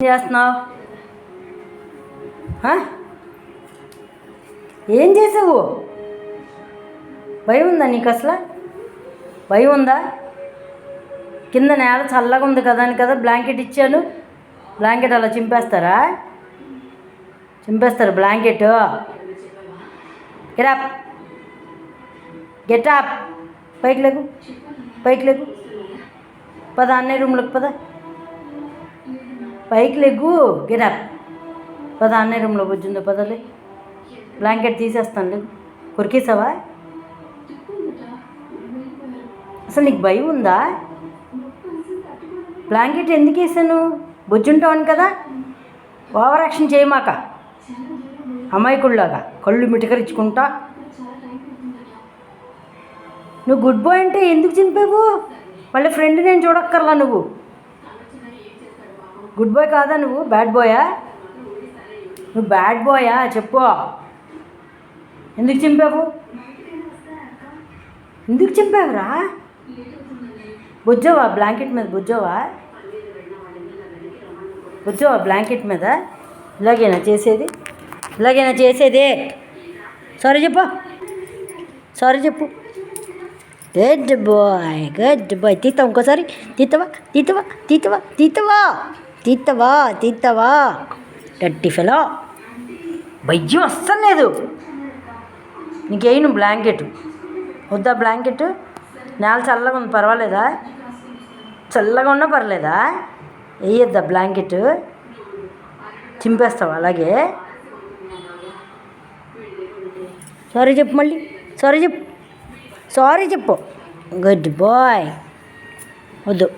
ఏం చేస్తున్నావు? ఏం చేసావు? భయం ఉందా నీకు? అసలు భయం ఉందా? కింద నేల చల్లగా ఉంది కదా అని కదా బ్లాంకెట్ ఇచ్చాను. బ్లాంకెట్ అలా చింపేస్తారా? చింపేస్తారు బ్లాంకెట్. గెటప్ గెటప్ పైకి లేకు, పైకి లేకు. పద అన్నయ్య రూమ్లోకి పద. పైకి లెగ్గు. గెటప్ పద అన్నయ్య రూమ్లో వచ్చిందో పదలే. బ్లాంకెట్ తీసేస్తాను లేకు. కొరికేసావా? అసలు నీకు భయం ఉందా? బ్లాంకెట్ ఎందుకు వేసాను? బొజ్జుంటావని కదా. ఓవర్ యాక్షన్ చేయమాక అమాయకుల్లాగా కళ్ళు మిటకరించుకుంటా. నువ్వు గుడ్ బాయ్ అంటే ఎందుకు చింపావు? మళ్ళీ ఫ్రెండ్ నేను చూడక్కర్లా. నువ్వు గుడ్ బాయ్ కాదా? నువ్వు బ్యాడ్ బాయా? నువ్వు బ్యాడ్ బాయా? చెప్పు, ఎందుకు చింపావు? ఎందుకు చింపావురా? బొజ్జావా బ్లాంకెట్ మీద? బొజ్జావా బ్లాంకెట్ మీద? ఇలాగేనా చేసేది? ఇలాగేనా చేసేది? సారీ చెప్పు, సారీ చెప్పు. Good boy, good boy. తీస్తావా ఇంకోసారి? తీస్తావా తీస్తావా తీస్తావా తీస్తావా తీస్తావా తీస్తావా? Dirty fellow. భయం అస్సలు లేదు నీకేను. బ్లాంకెట్ వద్దా? బ్లాంకెట్ నేల చల్లగా ఉంది, పర్వాలేదా? చల్లగా ఉన్నా పర్లేదా? వేయొద్దా బ్లాంకెట్? చింపేస్తావా అలాగే? సారీ చెప్పు, మళ్ళీ సారీ చెప్పు, సారీ చెప్పు. Good boy. వద్దు.